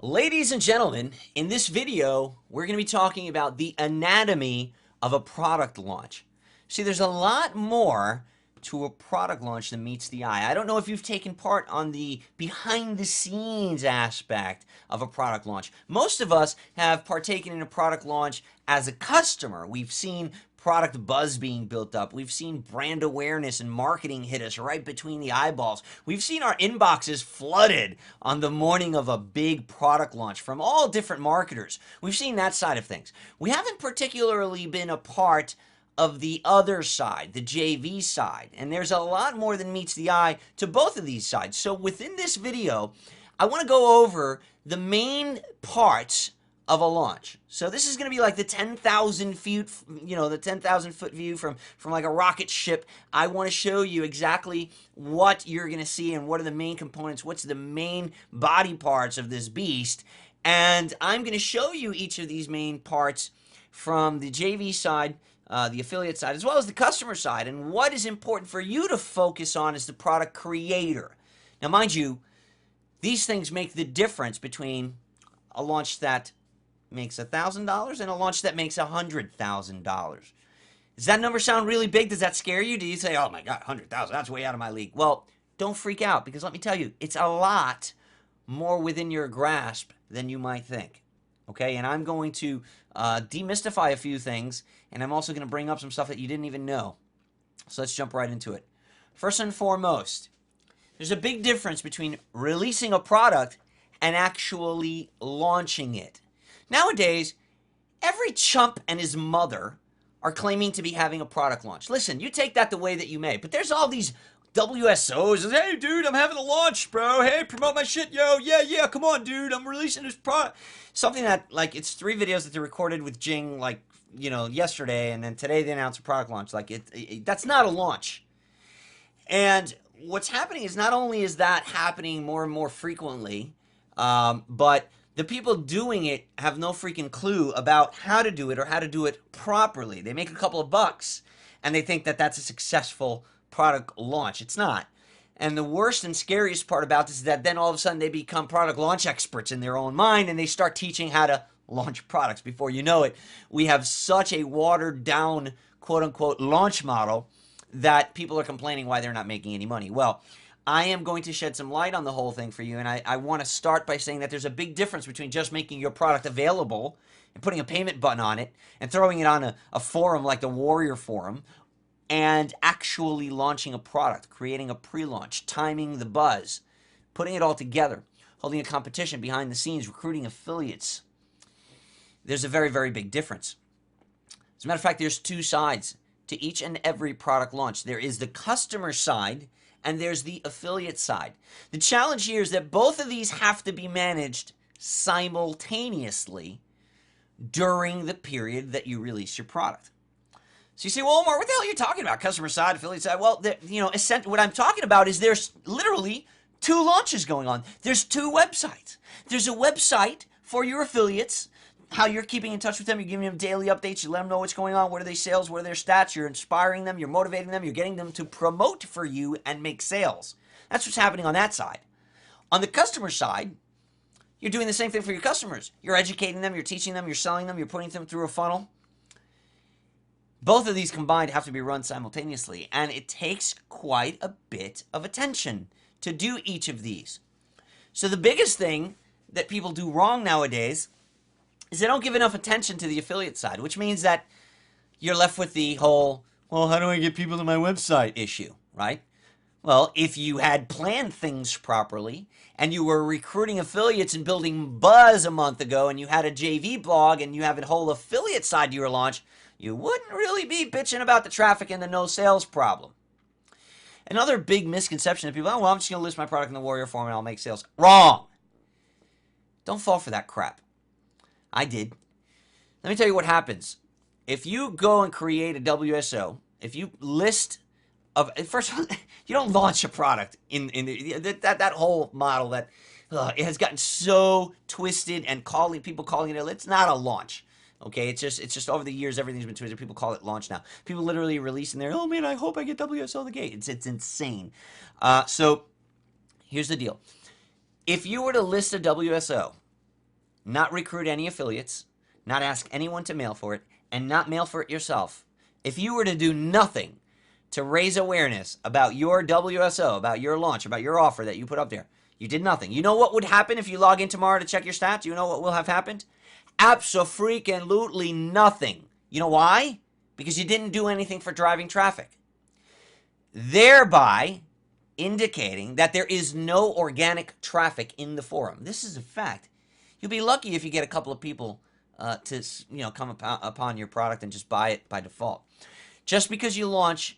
Ladies and gentlemen, in this video, we're going to be talking about the anatomy of a product launch. See, there's a lot more to a product launch than meets the eye. I don't know if you've taken part on the behind the scenes aspect of a product launch. Most of us have partaken in a product launch as a customer. We've seen product buzz being built up. We've seen brand awareness and marketing hit us right between the eyeballs. We've seen our inboxes flooded on the morning of a big product launch from all different marketers. We've seen that side of things. We haven't particularly been a part of the other side, the JV side. And there's a lot more than meets the eye to both of these sides. So within this video, I want to go over the main parts of a launch. So this is going to be like the 10,000 feet, the 10,000 foot view from like a rocket ship. I want to show you exactly what you're going to see and what are the main components, what's the main body parts of this beast. And I'm going to show you each of these main parts from the JV side, the affiliate side, as well as the customer side, and what is important for you to focus on as the product creator. Now, mind you, these things make the difference between a launch that makes $1,000 and a launch that makes $100,000. Does that number sound really big? Does that scare you? Do you say, oh my God, 100,000, that's way out of my league? Well, don't freak out, because let me tell you, it's a lot more within your grasp than you might think. Okay, and I'm going to demystify a few things, and I'm also going to bring up some stuff that you didn't even know. So let's jump right into it. First and foremost, there's a big difference between releasing a product and actually launching it. Nowadays, every chump and his mother are claiming to be having a product launch. Listen, you take that the way that you may, but there's all these WSOs. Hey, dude, I'm having a launch, bro. Hey, promote my shit, yo. Yeah, come on, dude. I'm releasing this product. Something that, like, it's 3 videos that they recorded with Jing, like, yesterday, and then today they announced a product launch. Like, that's not a launch. And what's happening is not only is that happening more and more frequently, but the people doing it have no freaking clue about how to do it or how to do it properly. They make a couple of bucks, and they think that that's a successful product launch. It's not. And the worst and scariest part about this is that then all of a sudden they become product launch experts in their own mind, and they start teaching how to launch products. Before you know it, we have such a watered down, quote unquote, launch model that people are complaining why they're not making any money. Well, I am going to shed some light on the whole thing for you, and I want to start by saying that there's a big difference between just making your product available and putting a payment button on it and throwing it on a forum like the Warrior Forum, and actually launching a product, creating a pre-launch, timing the buzz, putting it all together, holding a competition behind the scenes, recruiting affiliates. There's a very, very big difference. As a matter of fact, there's 2 sides to each and every product launch. There is the customer side, and there's the affiliate side. The challenge here is that both of these have to be managed simultaneously during the period that you release your product. So you say, well, Omar, what the hell are you talking about? Customer side, affiliate side? Well, what I'm talking about is there's literally 2 launches going on. There's 2 websites. There's a website for your affiliates, how you're keeping in touch with them. You're giving them daily updates. You let them know what's going on. What are their sales? What are their stats? You're inspiring them. You're motivating them. You're getting them to promote for you and make sales. That's what's happening on that side. On the customer side, you're doing the same thing for your customers. You're educating them. You're teaching them. You're selling them. You're putting them through a funnel. Both of these combined have to be run simultaneously, and it takes quite a bit of attention to do each of these. So the biggest thing that people do wrong nowadays is they don't give enough attention to the affiliate side, which means that you're left with the whole, well, how do I get people to my website issue, right? Well, if you had planned things properly and you were recruiting affiliates and building buzz a month ago, and you had a JV blog and you have a whole affiliate side to your launch, you wouldn't really be bitching about the traffic and the no sales problem. Another big misconception of people, oh, well, I'm just going to list my product in the Warrior Forum and I'll make sales. Wrong. Don't fall for that crap. I did. Let me tell you what happens. If you go and create a WSO, if you list first of all, you don't launch a product in that whole model that it has gotten so twisted, and people calling it, it's not a launch. Okay, it's just over the years everything's been twisted. People call it launch now. People literally releasing their, oh man, I hope I get WSO the gate. It's insane. So here's the deal. If you were to list a WSO not recruit any affiliates, not ask anyone to mail for it, and not mail for it yourself, if you were to do nothing to raise awareness about your WSO, about your launch, about your offer that you put up there, you did nothing. You know what would happen if you log in tomorrow to check your stats? You know what will have happened? Abso-freaking-lutely nothing. You know why? Because you didn't do anything for driving traffic. Thereby indicating that there is no organic traffic in the forum. This is a fact. You'll be lucky if you get a couple of people to come upon your product and just buy it by default. Just because you launch,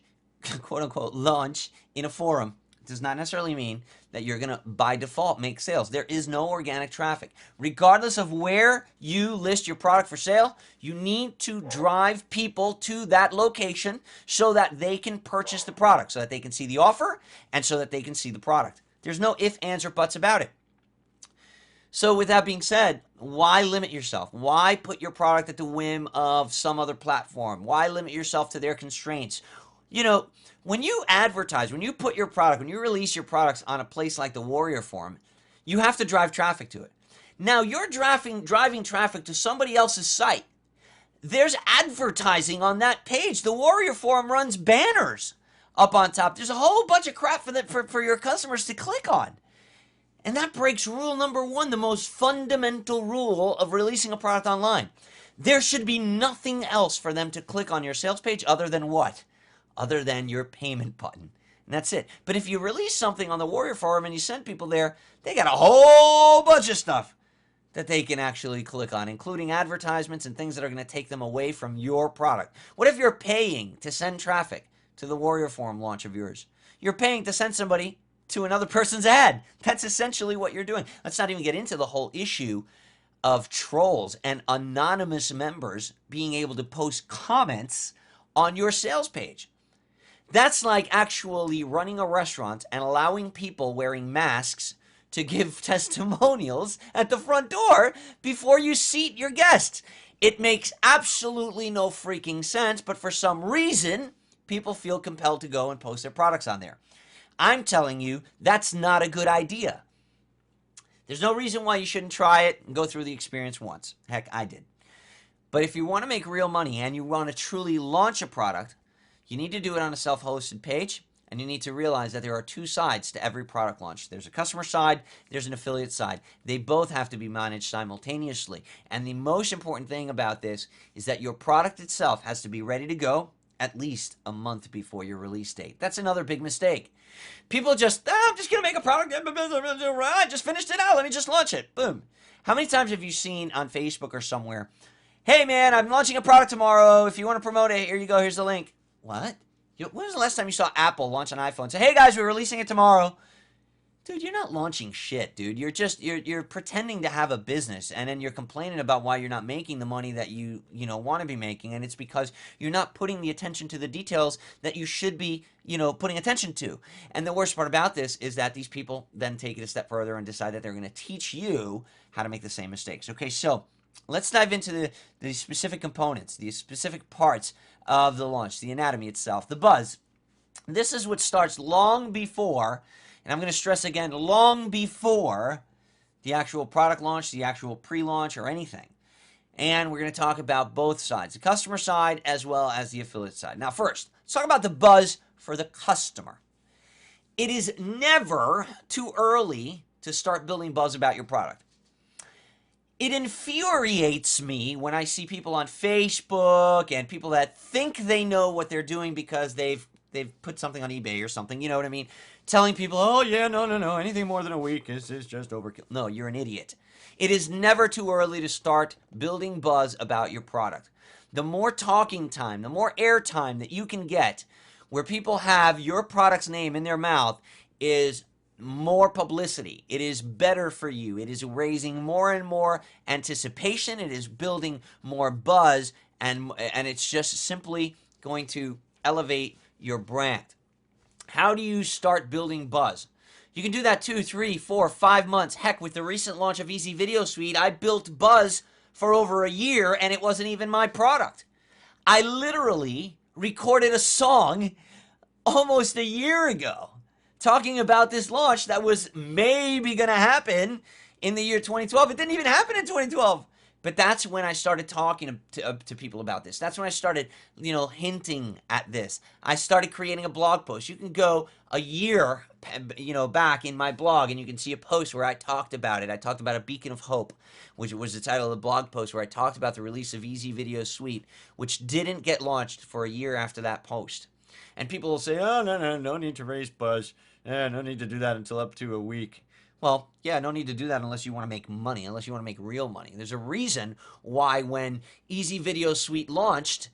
quote unquote, launch in a forum does not necessarily mean that you're going to, by default, make sales. There is no organic traffic. Regardless of where you list your product for sale, you need to drive people to that location so that they can purchase the product, so that they can see the offer, and so that they can see the product. There's no ifs, ands, or buts about it. So with that being said, why limit yourself? Why put your product at the whim of some other platform? Why limit yourself to their constraints? You know, when you advertise, when you put your product, when you release your products on a place like the Warrior Forum, you have to drive traffic to it. Now, you're driving traffic to somebody else's site. There's advertising on that page. The Warrior Forum runs banners up on top. There's a whole bunch of crap for your customers to click on. And that breaks rule number one, the most fundamental rule of releasing a product online. There should be nothing else for them to click on your sales page other than what? Other than your payment button. And that's it. But if you release something on the Warrior Forum and you send people there, they got a whole bunch of stuff that they can actually click on, including advertisements and things that are going to take them away from your product. What if you're paying to send traffic to the Warrior Forum launch of yours? You're paying to send somebody to another person's ad. That's essentially what you're doing. Let's not even get into the whole issue of trolls and anonymous members being able to post comments on your sales page. That's like actually running a restaurant and allowing people wearing masks to give testimonials at the front door before you seat your guests. It makes absolutely no freaking sense, but for some reason, people feel compelled to go and post their products on there. I'm telling you, that's not a good idea. There's no reason why you shouldn't try it and go through the experience once. Heck, I did. But if you want to make real money and you want to truly launch a product, you need to do it on a self-hosted page, and you need to realize that there are two sides to every product launch. There's a customer side, there's an affiliate side. They both have to be managed simultaneously. And the most important thing about this is that your product itself has to be ready to go at least a month before your release date. That's another big mistake. People just, I'm just going to make a product. I just finished it out. Let me just launch it. Boom. How many times have you seen on Facebook or somewhere, hey man, I'm launching a product tomorrow. If you want to promote it, here you go. Here's the link. What? When was the last time you saw Apple launch an iPhone? Say, hey guys, we're releasing it tomorrow. Dude, you're not launching shit, dude. You're pretending to have a business, and then you're complaining about why you're not making the money that you want to be making, and it's because you're not putting the attention to the details that you should be, putting attention to. And the worst part about this is that these people then take it a step further and decide that they're going to teach you how to make the same mistakes. Okay, so let's dive into the specific components, the specific parts of the launch, the anatomy itself, the buzz. This is what starts long before, and I'm going to stress again, long before the actual product launch, the actual pre-launch, or anything. And we're going to talk about both sides, the customer side as well as the affiliate side. Now first, let's talk about the buzz for the customer. It is never too early to start building buzz about your product. It infuriates me when I see people on Facebook and people that think they know what they're doing because they've put something on eBay or something, you know what I mean? Telling people, oh yeah, no, anything more than a week is just overkill. No, you're an idiot. It is never too early to start building buzz about your product. The more talking time, the more airtime that you can get where people have your product's name in their mouth is more publicity. It is better for you. It is raising more and more anticipation. It is building more buzz, and it's just simply going to elevate your brand. How do you start building buzz? You can do that 2, 3, 4, 5 months. Heck, with the recent launch of Easy Video Suite, I built buzz for over a year, and it wasn't even my product. I literally recorded a song almost a year ago talking about this launch that was maybe going to happen in the year 2012. It didn't even happen in 2012. But that's when I started talking to people about this. That's when I started, hinting at this. I started creating a blog post. You can go a year, back in my blog, and you can see a post where I talked about it. I talked about a beacon of hope, which was the title of the blog post, where I talked about the release of Easy Video Suite, which didn't get launched for a year after that post. And people will say, oh, no need to raise buzz. No need to do that until up to a week. Well, yeah, no need to do that unless you want to make money, unless you want to make real money. There's a reason why when Easy Video Suite launched,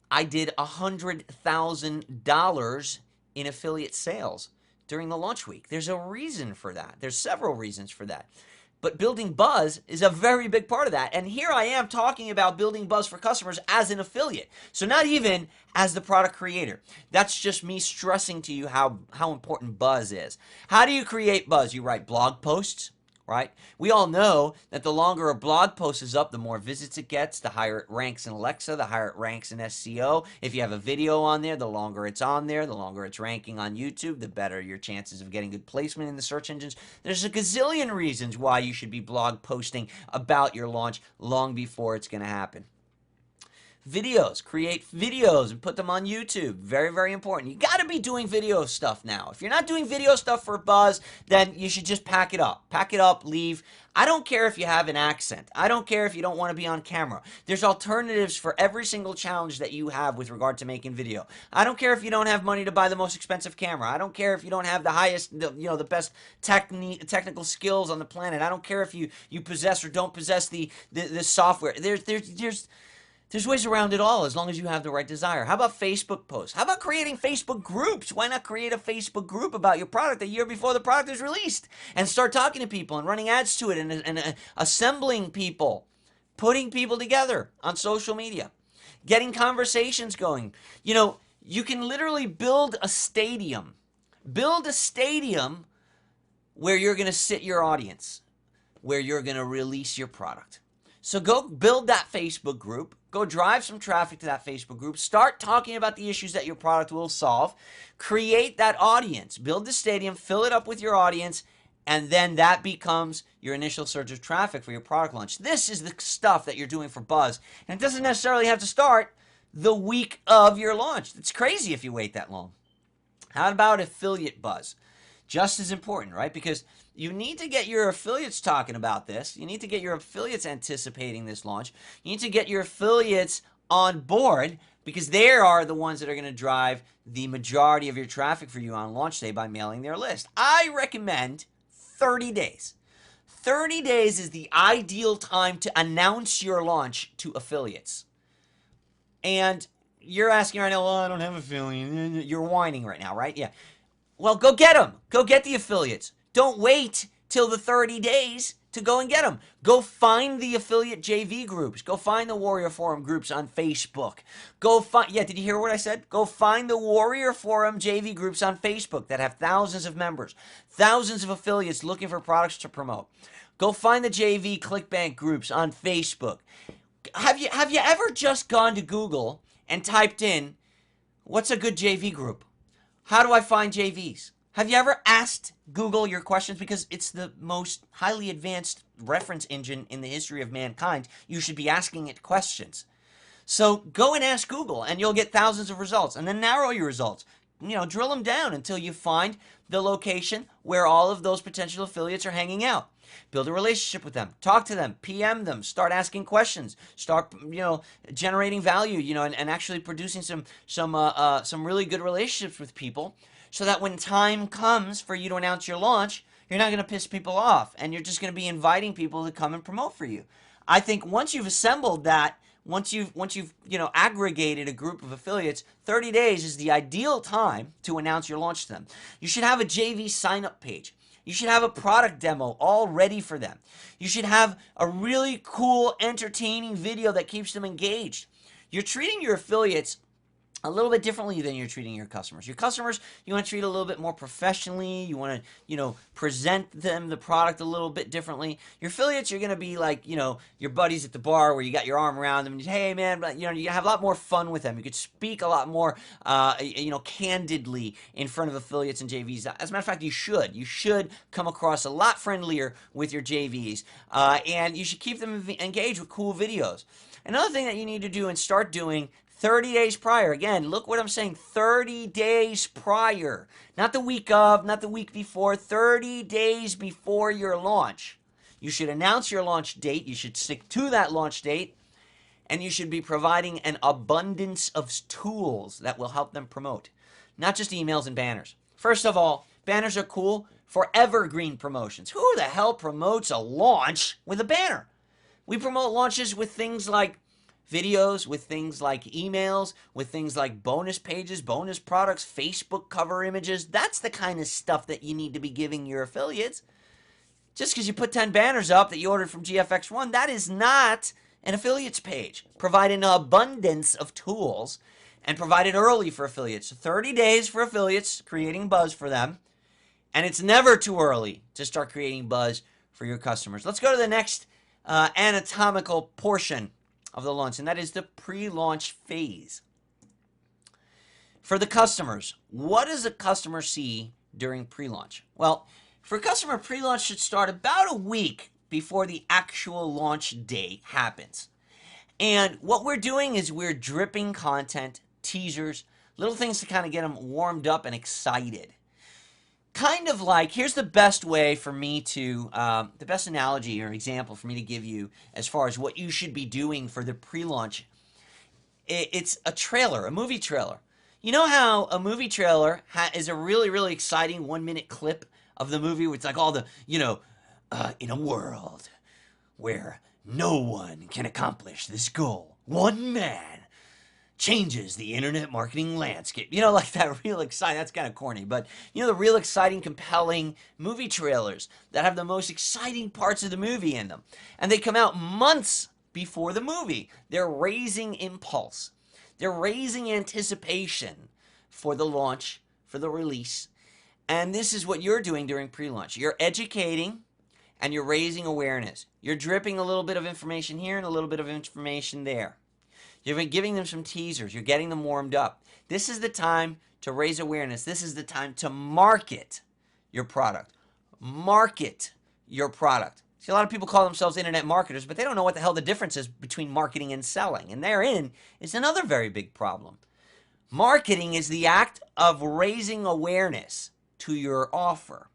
I did $100,000 in affiliate sales during the launch week. There's a reason for that. There's several reasons for that. But building buzz is a very big part of that. And here I am talking about building buzz for customers as an affiliate. So not even as the product creator. That's just me stressing to you how important buzz is. How do you create buzz? You write blog posts, right? We all know that the longer a blog post is up, the more visits it gets, the higher it ranks in Alexa, the higher it ranks in SEO. If you have a video on there, the longer it's on there, the longer it's ranking on YouTube, the better your chances of getting good placement in the search engines. There's a gazillion reasons why you should be blog posting about your launch long before it's going to happen. Videos. Create videos and put them on YouTube. Very, very important. You got to be doing video stuff now. If you're not doing video stuff for buzz, then you should just pack it up. Pack it up, leave. I don't care if you have an accent. I don't care if you don't want to be on camera. There's alternatives for every single challenge that you have with regard to making video. I don't care if you don't have money to buy the most expensive camera. I don't care if you don't have the highest, the best technical skills on the planet. I don't care if you possess or don't possess the software. There's ways around it all as long as you have the right desire. How about Facebook posts? How about creating Facebook groups? Why not create a Facebook group about your product a year before the product is released and start talking to people and running ads to it and assembling people, putting people together on social media, getting conversations going. You can literally build a stadium. Build a stadium where you're going to sit your audience, where you're going to release your product. So go build that Facebook group. Go drive some traffic to that Facebook group. Start talking about the issues that your product will solve. Create that audience. Build the stadium. Fill it up with your audience. And then that becomes your initial surge of traffic for your product launch. This is the stuff that you're doing for buzz. And it doesn't necessarily have to start the week of your launch. It's crazy if you wait that long. How about affiliate buzz? Just as important, right? Because you need to get your affiliates talking about this. You need to get your affiliates anticipating this launch. You need to get your affiliates on board because they are the ones that are going to drive the majority of your traffic for you on launch day by mailing their list. I recommend 30 days. 30 days is the ideal time to announce your launch to affiliates. And you're asking right now, well, I don't have affiliate. You're whining right now, right? Yeah. Well, go get them. Go get the affiliates. Don't wait till the 30 days to go and get them. Go find the affiliate JV groups. Go find the Warrior Forum groups on Facebook. Did you hear what I said? Go find the Warrior Forum JV groups on Facebook that have thousands of members, thousands of affiliates looking for products to promote. Go find the JV ClickBank groups on Facebook. Have you ever just gone to Google and typed in, what's a good JV group? How do I find JVs? Have you ever asked Google your questions? Because it's the most highly advanced reference engine in the history of mankind. You should be asking it questions. So go and ask Google and you'll get thousands of results. And then narrow your results. Drill them down until you find the location where all of those potential affiliates are hanging out. Build a relationship with them. Talk to them. PM them. Start asking questions. Start, generating value, and actually producing some really good relationships with people so that when time comes for you to announce your launch, you're not going to piss people off and you're just going to be inviting people to come and promote for you. I think once you've assembled that, once you've aggregated a group of affiliates, 30 days is the ideal time to announce your launch to them. You should have a JV sign-up page. You should have a product demo all ready for them. You should have a really cool, entertaining video that keeps them engaged. You're treating your affiliates a little bit differently than you're treating your customers. Your customers, you want to treat a little bit more professionally. You want to, present them the product a little bit differently. Your affiliates, you're going to be like, your buddies at the bar where you got your arm around them and you, hey man, but you have a lot more fun with them. You could speak a lot more, candidly in front of affiliates and JVs. As a matter of fact, you should. You should come across a lot friendlier with your JVs, and you should keep them engaged with cool videos. Another thing that you need to do and start doing 30 days prior. Again, look what I'm saying, 30 days prior. Not the week of, not the week before, 30 days before your launch. You should announce your launch date. You should stick to that launch date. And you should be providing an abundance of tools that will help them promote. Not just emails and banners. First of all, banners are cool for evergreen promotions. Who the hell promotes a launch with a banner? We promote launches with things like videos, with things like emails, with things like bonus pages, bonus products, Facebook cover images. That's the kind of stuff that you need to be giving your affiliates. Just because you put 10 banners up that you ordered from GFX1, that is not an affiliates page. Provide an abundance of tools and provide it early for affiliates. 30 days for affiliates, creating buzz for them. And it's never too early to start creating buzz for your customers. Let's go to the next anatomical portion of the launch, and that is the pre-launch phase. For the customers, what does a customer see during pre-launch? Well, for a customer, pre-launch should start about a week before the actual launch day happens. And what we're doing is we're dripping content, teasers, little things to kind of get them warmed up and excited. Kind of like, here's the best way for me to, the best analogy or example for me to give you as far as what you should be doing for the pre-launch. It's a trailer, a movie trailer. You know how a movie trailer is a really, really exciting 1-minute clip of the movie where it's like all the, in a world where no one can accomplish this goal, one man changes the internet marketing landscape. Like that real exciting, that's kind of corny, but the real exciting, compelling movie trailers that have the most exciting parts of the movie in them. And they come out months before the movie. They're raising impulse. They're raising anticipation for the launch, for the release. And this is what you're doing during pre-launch. You're educating and you're raising awareness. You're dripping a little bit of information here and a little bit of information there. You've been giving them some teasers. You're getting them warmed up. This is the time to raise awareness. This is the time to market your product. Market your product. See, a lot of people call themselves internet marketers, but they don't know what the hell the difference is between marketing and selling. And therein is another very big problem. Marketing is the act of raising awareness to your offer.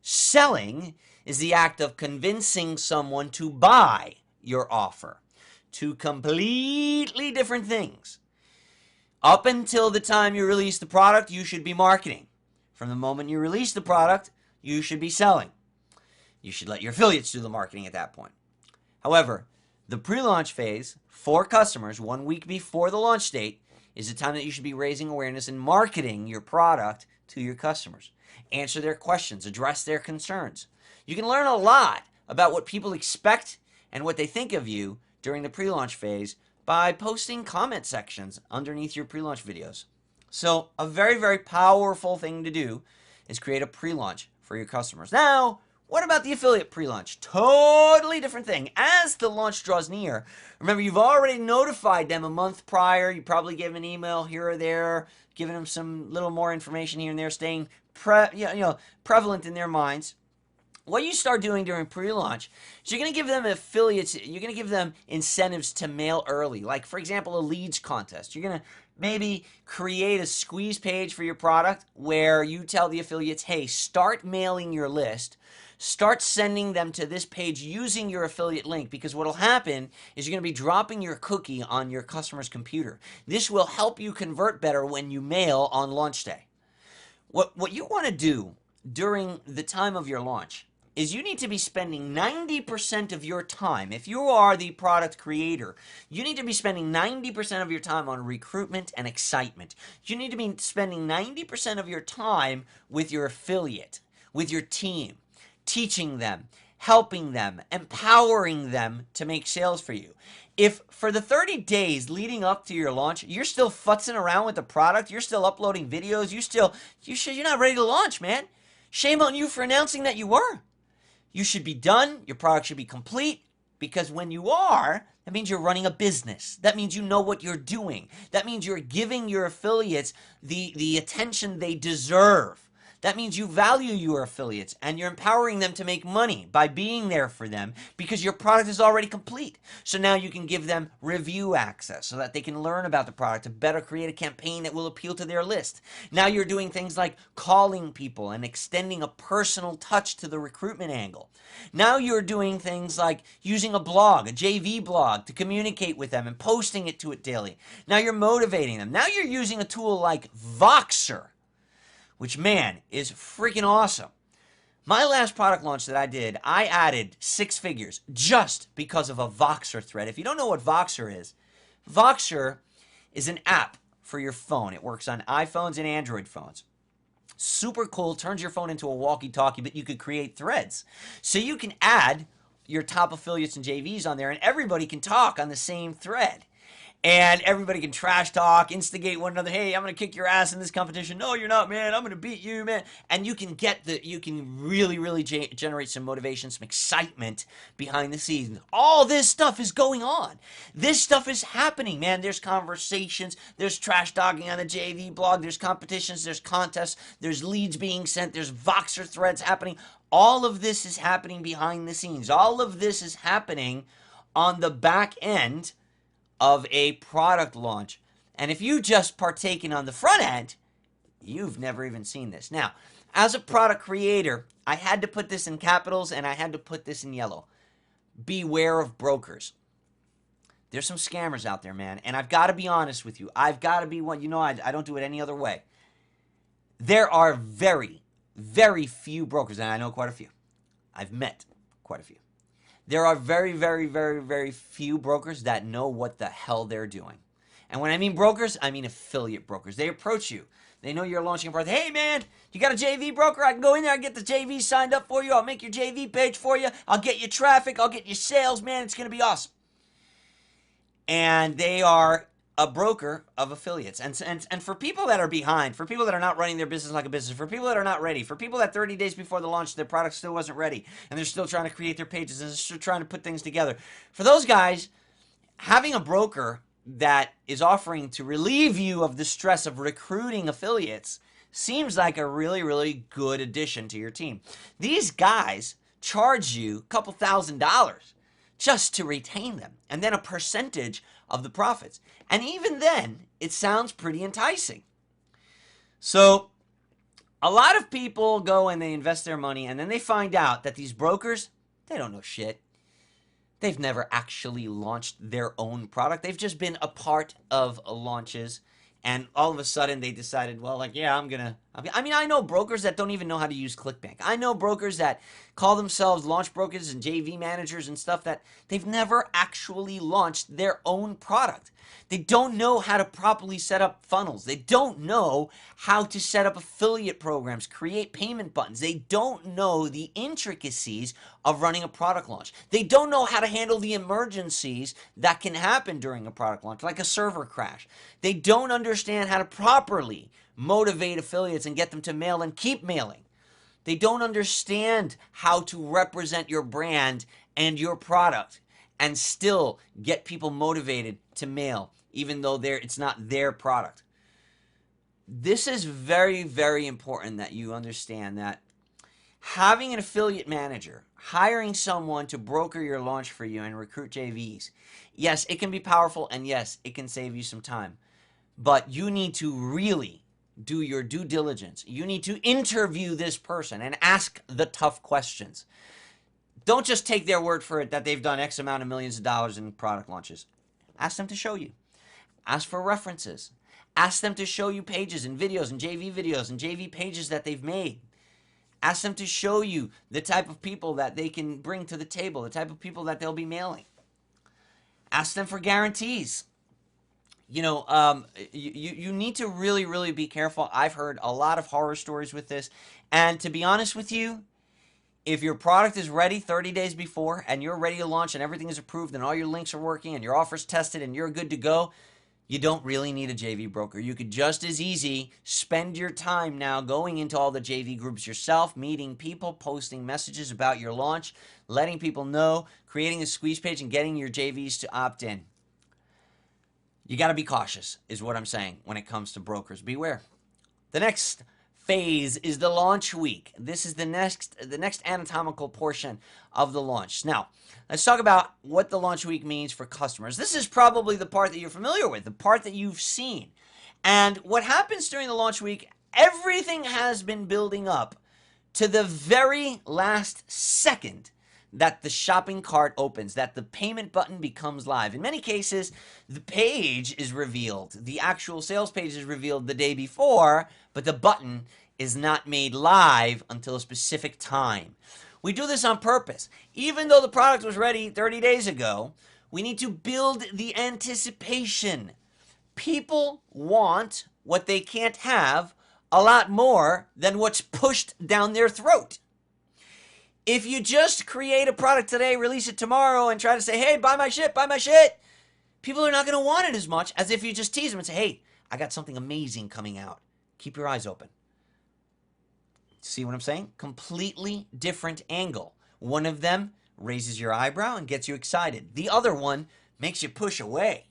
Selling is the act of convincing someone to buy your offer. Two completely different things. Up until the time you release the product, you should be marketing. From the moment you release the product, you should be selling. You should let your affiliates do the marketing at that point. However, the pre-launch phase for customers 1 week before the launch date is the time that you should be raising awareness and marketing your product to your customers. Answer their questions, address their concerns. You can learn a lot about what people expect and what they think of you during the pre-launch phase by posting comment sections underneath your pre-launch videos. So a very, very powerful thing to do is create a pre-launch for your customers. Now, what about the affiliate pre-launch? Totally different thing. As the launch draws near, remember you've already notified them a month prior. You probably gave them an email here or there, giving them some little more information here and there, staying prevalent in their minds. What you start doing during pre-launch is you're going to give them affiliates, you're going to give them incentives to mail early. Like, for example, a leads contest. You're going to maybe create a squeeze page for your product where you tell the affiliates, hey, start mailing your list. Start sending them to this page using your affiliate link, because what will happen is you're going to be dropping your cookie on your customer's computer. This will help you convert better when you mail on launch day. What you want to do during the time of your launch is you need to be spending 90% of your time. If you are the product creator, you need to be spending 90% of your time on recruitment and excitement. You need to be spending 90% of your time with your affiliate, with your team, teaching them, helping them, empowering them to make sales for you. If for the 30 days leading up to your launch, you're still futzing around with the product, you're still uploading videos, you're not ready to launch, man. Shame on you for announcing that you were. You should be done. Your product should be complete, because when you are, that means you're running a business. That means you know what you're doing. That means you're giving your affiliates the attention they deserve. That means you value your affiliates and you're empowering them to make money by being there for them because your product is already complete. So now you can give them review access so that they can learn about the product to better create a campaign that will appeal to their list. Now you're doing things like calling people and extending a personal touch to the recruitment angle. Now you're doing things like using a blog, a JV blog, to communicate with them and posting it to it daily. Now you're motivating them. Now you're using a tool like Voxer, which, man, is freaking awesome. My last product launch that I did, I added 6 figures just because of a Voxer thread. If you don't know what Voxer is an app for your phone. It works on iPhones and Android phones. Super cool, turns your phone into a walkie-talkie, but you could create threads. So you can add your top affiliates and JVs on there, and everybody can talk on the same thread. And everybody can trash talk, instigate one another. Hey, I'm going to kick your ass in this competition. No, you're not, man. I'm going to beat you, man. And you can really generate some motivation, some excitement behind the scenes. All this stuff is going on. This stuff is happening, man. There's conversations. There's trash talking on the JV blog. There's competitions. There's contests. There's leads being sent. There's Voxer threads happening. All of this is happening behind the scenes. All of this is happening on the back end of a product launch. And if you just partaken on the front end, you've never even seen this. Now, as a product creator, I had to put this in capitals and I had to put this in yellow. Beware of brokers. There's some scammers out there, man. And I've got to be honest with you. I've got to be one. You know, I don't do it any other way. There are very, very few brokers, and I know quite a few. I've met quite a few. There are very, very, very, very few brokers that know what the hell they're doing. And when I mean brokers, I mean affiliate brokers. They approach you. They know you're launching a product. Hey, man, you got a JV broker? I can go in there and get the JV signed up for you. I'll make your JV page for you. I'll get you traffic. I'll get you sales, man. It's going to be awesome. And they are a broker of affiliates. And for people that are behind, for people that are not running their business like a business, for people that are not ready, for people that 30 days before the launch, their product still wasn't ready, and they're still trying to create their pages, and they're still trying to put things together. For those guys, having a broker that is offering to relieve you of the stress of recruiting affiliates seems like a really, really good addition to your team. These guys charge you a couple $1,000s just to retain them, and then a percentage of the profits. And even then, it sounds pretty enticing. So a lot of people go and they invest their money, and then they find out that these brokers, they don't know shit. They've never actually launched their own product. They've just been a part of launches, and all of a sudden they decided, well, like, yeah, I know brokers that don't even know how to use ClickBank. I know brokers that call themselves launch brokers and JV managers and stuff that they've never actually launched their own product. They don't know how to properly set up funnels. They don't know how to set up affiliate programs, create payment buttons. They don't know the intricacies of running a product launch. They don't know how to handle the emergencies that can happen during a product launch, like a server crash. They don't understand how to properly motivate affiliates and get them to mail and keep mailing. They don't understand how to represent your brand and your product and still get people motivated to mail, even though it's not their product. This is very, very important that you understand that having an affiliate manager, hiring someone to broker your launch for you and recruit JVs, yes, it can be powerful, and yes, it can save you some time. But you need to really do your due diligence. You need to interview this person and ask the tough questions. Don't just take their word for it that they've done X amount of millions of dollars in product launches. Ask them to show you. Ask for references. Ask them to show you pages and videos and JV pages that they've made. Ask them to show you the type of people that they can bring to the table, the type of people that they'll be mailing. Ask them for guarantees. You need to really, really be careful. I've heard a lot of horror stories with this. And to be honest with you, If your product is ready 30 days before and you're ready to launch and everything is approved and all your links are working and your offer's tested and you're good to go, you don't really need a JV broker. You could just as easy spend your time now going into all the JV groups yourself, meeting people, posting messages about your launch, letting people know, creating a squeeze page, and getting your JVs to opt in. You got to be cautious, is what I'm saying when it comes to brokers. Beware. The next phase is the launch week. This is the next anatomical portion of the launch. Now, let's talk about what the launch week means for customers. This is probably the part that you're familiar with, the part that you've seen. And what happens during the launch week, everything has been building up to the very last second that the shopping cart opens, that the payment button becomes live. In many cases, the page is revealed. The actual sales page is revealed the day before, but the button is not made live until a specific time. We do this on purpose. Even though the product was ready 30 days ago, we need to build the anticipation. People want what they can't have a lot more than what's pushed down their throat. If you just create a product today, release it tomorrow, and try to say, hey, buy my shit, people are not going to want it as much as if you just tease them and say, hey, I got something amazing coming out. Keep your eyes open. See what I'm saying? Completely different angle. One of them raises your eyebrow and gets you excited. The other one makes you push away.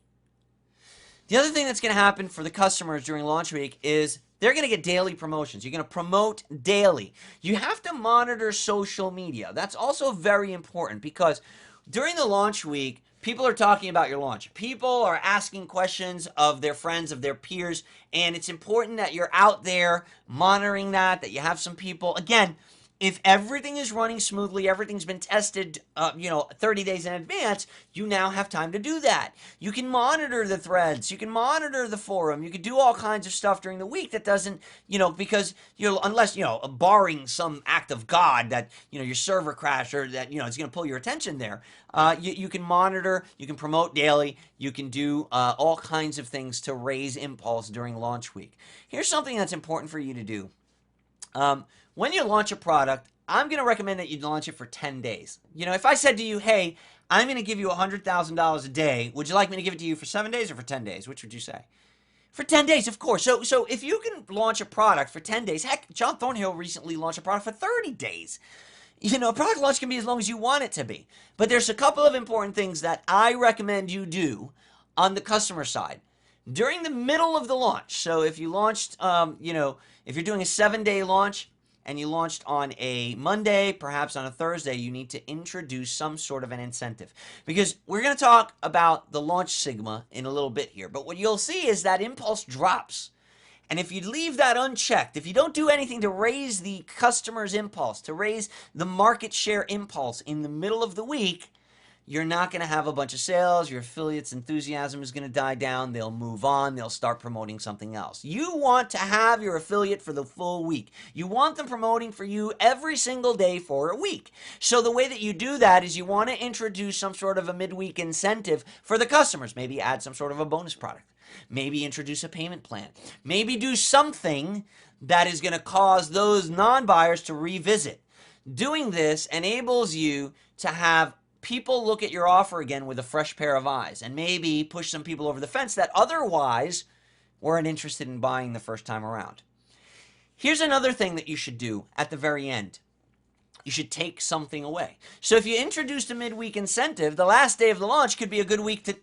The other thing that's going to happen for the customers during launch week is they're going to get daily promotions. You're going to promote daily. You have to monitor social media. That's also very important because during the launch week, people are talking about your launch. People are asking questions of their friends, of their peers, and it's important that you're out there monitoring that you have some people. Again, if everything is running smoothly, everything's been tested, 30 days in advance, you now have time to do that. You can monitor the threads. You can monitor the forum. You can do all kinds of stuff during the week that doesn't, because, unless, barring some act of God that, your server crash or that, it's going to pull your attention there. You can monitor, you can promote daily, you can do all kinds of things to raise impulse during launch week. Here's something that's important for you to do. When you launch a product, I'm going to recommend that you launch it for 10 days. If I said to you, hey, I'm going to give you $100,000 a day, would you like me to give it to you for 7 days or for 10 days? Which would you say? For 10 days, of course. So if you can launch a product for 10 days, heck, John Thornhill recently launched a product for 30 days. A product launch can be as long as you want it to be. But there's a couple of important things that I recommend you do on the customer side. During the middle of the launch, so if you launched, if you're doing a 7-day launch, and you launched on a Monday, perhaps on a Thursday, you need to introduce some sort of an incentive. Because we're going to talk about the launch sigma in a little bit here. But what you'll see is that impulse drops. And if you leave that unchecked, if you don't do anything to raise the customer's impulse, to raise the market share impulse in the middle of the week, you're not going to have a bunch of sales. Your affiliates' enthusiasm is going to die down. They'll move on. They'll start promoting something else. You want to have your affiliate for the full week. You want them promoting for you every single day for a week. So the way that you do that is you want to introduce some sort of a midweek incentive for the customers. Maybe add some sort of a bonus product. Maybe introduce a payment plan. Maybe do something that is going to cause those non-buyers to revisit. Doing this enables you to have people look at your offer again with a fresh pair of eyes and maybe push some people over the fence that otherwise weren't interested in buying the first time around. Here's another thing that you should do at the very end. You should take something away. So if you introduced a midweek incentive, the last day of the launch could be a good week to,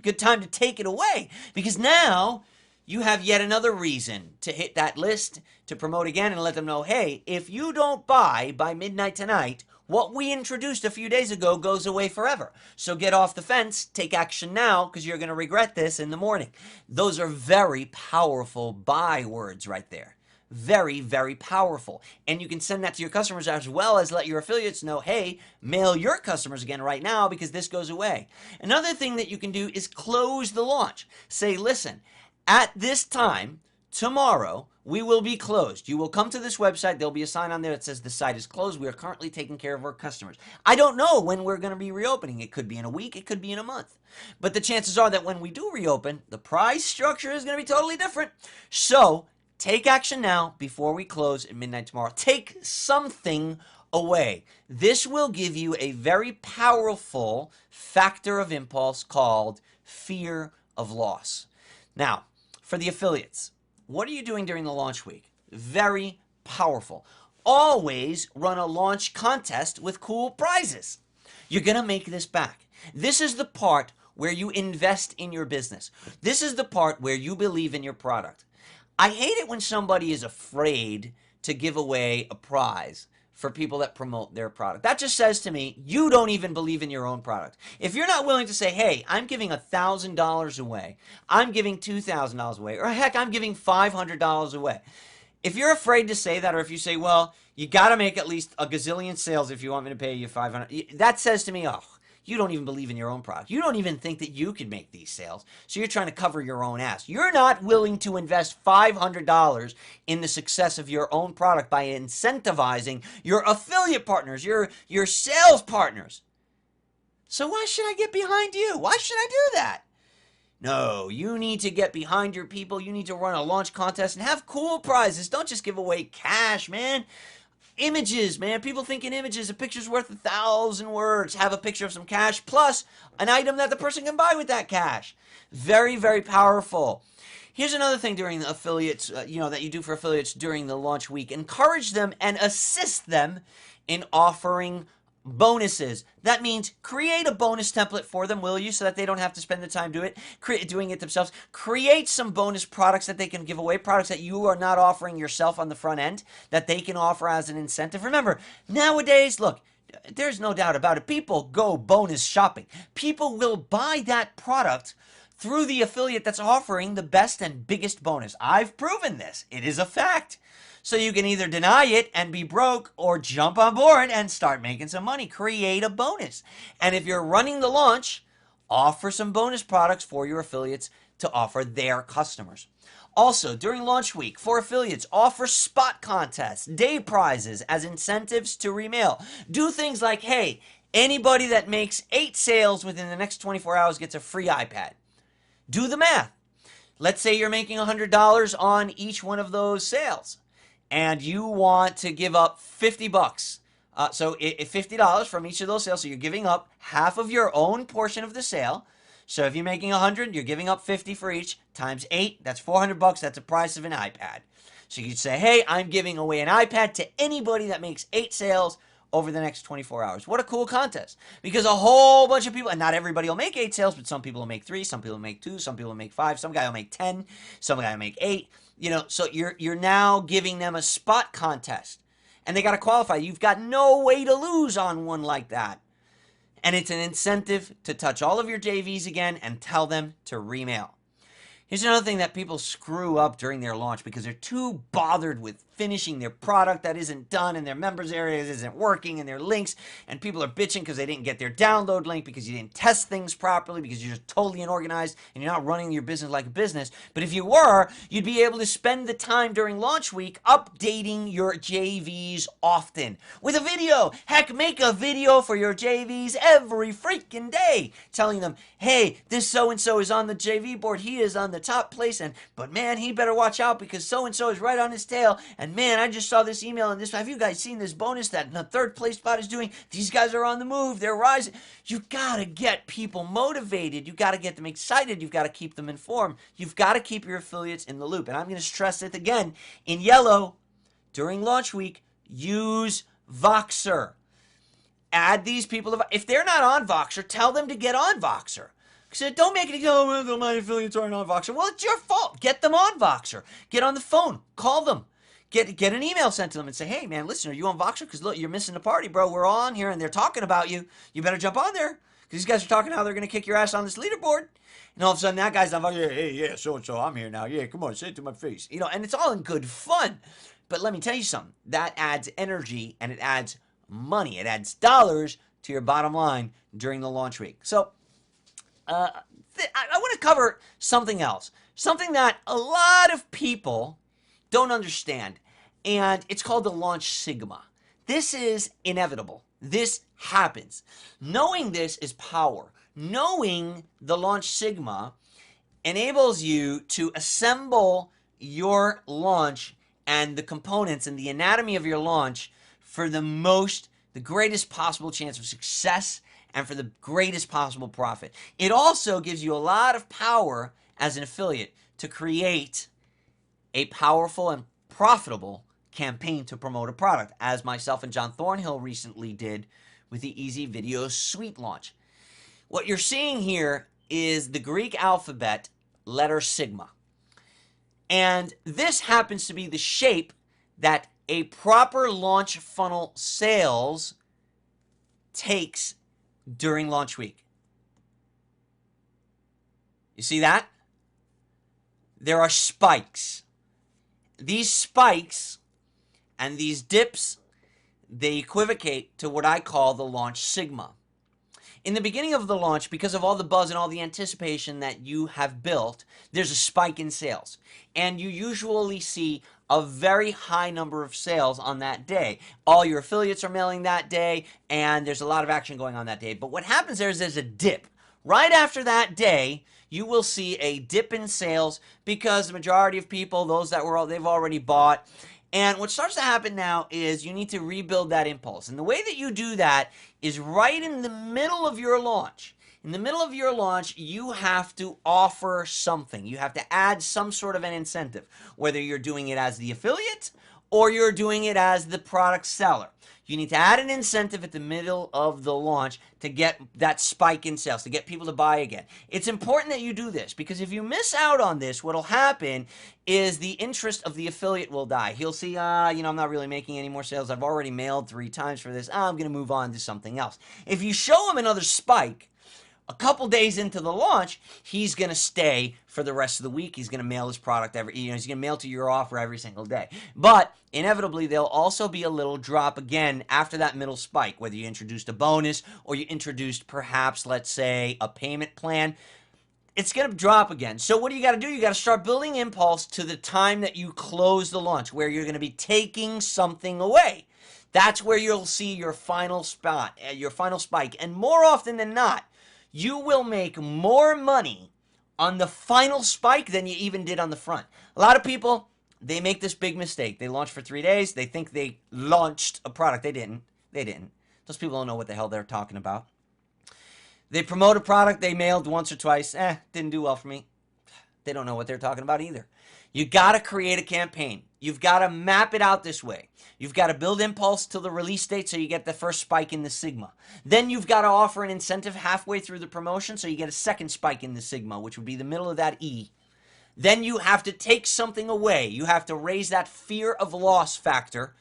good time to take it away, because now you have yet another reason to hit that list, to promote again and let them know, hey, if you don't buy by midnight tonight, what we introduced a few days ago goes away forever. So get off the fence, take action now, because you're going to regret this in the morning. Those are very powerful buy words right there. Very, very powerful. And you can send that to your customers as well as let your affiliates know, hey, mail your customers again right now because this goes away. Another thing that you can do is close the launch. Say, listen, at this time, tomorrow, we will be closed. You will come to this website. There'll be a sign on there that says the site is closed. We are currently taking care of our customers. I don't know when we're going to be reopening. It could be in a week. It could be in a month. But the chances are that when we do reopen, the price structure is going to be totally different. So take action now before we close at midnight tomorrow. Take something away. This will give you a very powerful factor of impulse called fear of loss. Now, for the affiliates, what are you doing during the launch week? Very powerful. Always run a launch contest with cool prizes. You're going to make this back. This is the part where you invest in your business. This is the part where you believe in your product. I hate it when somebody is afraid to give away a prize for people that promote their product. That just says to me, you don't even believe in your own product. If you're not willing to say, hey, I'm giving $1,000 away, I'm giving $2,000 away, or heck, I'm giving $500 away. If you're afraid to say that, or if you say, well, you got to make at least a gazillion sales if you want me to pay you $500, that says to me, oh, you don't even believe in your own product. You don't even think that you can make these sales. So you're trying to cover your own ass. You're not willing to invest $500 in the success of your own product by incentivizing your affiliate partners, your sales partners. So why should I get behind you? Why should I do that? No, you need to get behind your people. You need to run a launch contest and have cool prizes. Don't just give away cash, man. Images, man. People think in images. A picture's worth 1,000 words. Have a picture of some cash plus an item that the person can buy with that cash. Very, very powerful. Here's another thing during the affiliates, that you do for affiliates during the launch week. Encourage them and assist them in offering bonuses. That means create a bonus template for them, will you, so that they don't have to spend the time doing it themselves. Create some bonus products that they can give away, products that you are not offering yourself on the front end that they can offer as an incentive. Remember, nowadays, look, there's no doubt about it. People go bonus shopping. People will buy that product through the affiliate that's offering the best and biggest bonus. I've proven this. It is a fact. So you can either deny it and be broke or jump on board and start making some money. Create a bonus. And if you're running the launch, offer some bonus products for your affiliates to offer their customers. Also, during launch week, for affiliates, offer spot contests, day prizes as incentives to remail. Do things like, hey, anybody that makes 8 sales within the next 24 hours gets a free iPad. Do the math. Let's say you're making $100 on each one of those sales, and you want to give up $50. So $50 from each of those sales. So you're giving up half of your own portion of the sale. So if you're making 100, you're giving up 50 for each, times 8, that's $400. That's the price of an iPad. So you could say, hey, I'm giving away an iPad to anybody that makes 8 sales over the next 24 hours. What a cool contest. Because a whole bunch of people, and not everybody will make 8 sales, but some people will make 3, some people will make 2, some people will make 5, some guy will make 10, some guy will make 8. So you're now giving them a spot contest. And they got to qualify. You've got no way to lose on one like that. And it's an incentive to touch all of your JVs again and tell them to remail. Here's another thing that people screw up during their launch because they're too bothered with finishing their product that isn't done and their members areas isn't working and their links, and people are bitching because they didn't get their download link because you didn't test things properly because you're just totally unorganized and you're not running your business like a business. But if you were, you'd be able to spend the time during launch week updating your JVs often with a video. Heck, make a video for your JVs every freaking day telling them, hey, this so-and-so is on the JV board. He is on the top place, but man, he better watch out because so-and-so is right on his tail. And man, I just saw this email and this. Have you guys seen this bonus that the 3rd place spot is doing? These guys are on the move. They're rising. You got to get people motivated. You got to get them excited. You've got to keep them informed. You've got to keep your affiliates in the loop. And I'm going to stress it again in yellow during launch week. Use Voxer. Add these people. If they're not on Voxer, tell them to get on Voxer. So don't make it go, well, my affiliates aren't on Voxer. Well, it's your fault. Get them on Voxer. Get on the phone. Call them. Get an email sent to them and say, hey, man, listen, are you on Voxer? Because look, you're missing the party, bro. We're all on here, and they're talking about you. You better jump on there. Because these guys are talking how they're going to kick your ass on this leaderboard. And all of a sudden, that guy's on Voxer. Hey, yeah, so-and-so, I'm here now. Yeah, come on, say it to my face. And it's all in good fun. But let me tell you something. That adds energy, and it adds money. It adds dollars to your bottom line during the launch week. So I want to cover something else, something that a lot of people don't understand, and it's called the launch sigma. This is inevitable. This happens. Knowing this is power. Knowing the launch sigma enables you to assemble your launch and the components and the anatomy of your launch for the most the greatest possible chance of success and for the greatest possible profit. It also gives you a lot of power as an affiliate to create a powerful and profitable campaign to promote a product, as myself and John Thornhill recently did with the Easy Video Suite launch. What you're seeing here is the Greek alphabet letter sigma. And this happens to be the shape that a proper launch funnel sales takes during launch week. You see that? There are spikes. These spikes and these dips, they equivocate to what I call the launch sigma. In the beginning of the launch, because of all the buzz and all the anticipation that you have built, there's a spike in sales. And you usually see a very high number of sales on that day. All your affiliates are mailing that day, and there's a lot of action going on that day. But what happens there is there's a dip. Right after that day, you will see a dip in sales because the majority of people, those that they've already bought. And what starts to happen now is you need to rebuild that impulse. And the way that you do that is right in the middle of your launch. In the middle of your launch, you have to offer something. You have to add some sort of an incentive, whether you're doing it as the affiliate or you're doing it as the product seller. You need to add an incentive at the middle of the launch to get that spike in sales, to get people to buy again. It's important that you do this because if you miss out on this, what'll happen is the interest of the affiliate will die. He'll see, I'm not really making any more sales. I've already mailed 3 times for this. I'm going to move on to something else. If you show him another spike, a couple days into the launch, he's going to stay for the rest of the week. He's going to mail his product he's going to mail to your offer every single day. But inevitably, there'll also be a little drop again after that middle spike, whether you introduced a bonus or you introduced perhaps, let's say, a payment plan. It's going to drop again. So what do you got to do? You got to start building impulse to the time that you close the launch, where you're going to be taking something away. That's where you'll see your final spot, your final spike. And more often than not, you will make more money on the final spike than you even did on the front. A lot of people, they make this big mistake. They launch for 3 days. They think they launched a product. They didn't. They didn't. Those people don't know what the hell they're talking about. They promote a product they mailed once or twice. Didn't do well for me. They don't know what they're talking about either. You got to create a campaign. You've got to map it out this way. You've got to build impulse till the release date so you get the first spike in the sigma. Then you've got to offer an incentive halfway through the promotion so you get a second spike in the sigma, which would be the middle of that E. Then you have to take something away. You have to raise that fear of loss factor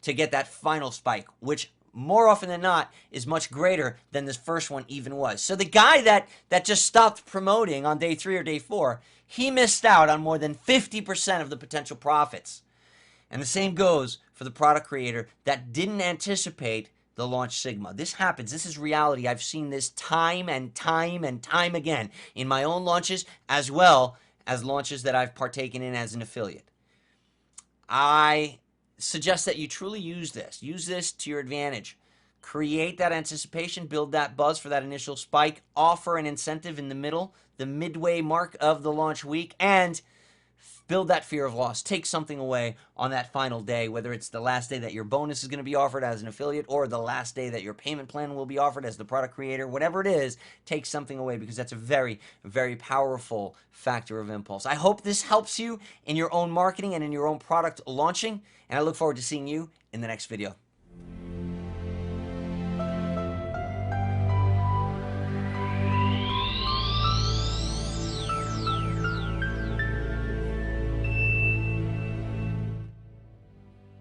to get that final spike, which more often than not is much greater than this first one even was. So the guy that just stopped promoting on day 3 or day 4, he missed out on more than 50% of the potential profits. And the same goes for the product creator that didn't anticipate the launch sigma. This happens. This is reality. I've seen this time and time and time again in my own launches as well as launches that I've partaken in as an affiliate. I suggest that you truly use this. Use this to your advantage. Create that anticipation, build that buzz for that initial spike, offer an incentive in the middle, the midway mark of the launch week, and build that fear of loss. Take something away on that final day, whether it's the last day that your bonus is going to be offered as an affiliate or the last day that your payment plan will be offered as the product creator. Whatever it is, take something away because that's a very, very powerful factor of impulse. I hope this helps you in your own marketing and in your own product launching, and I look forward to seeing you in the next video.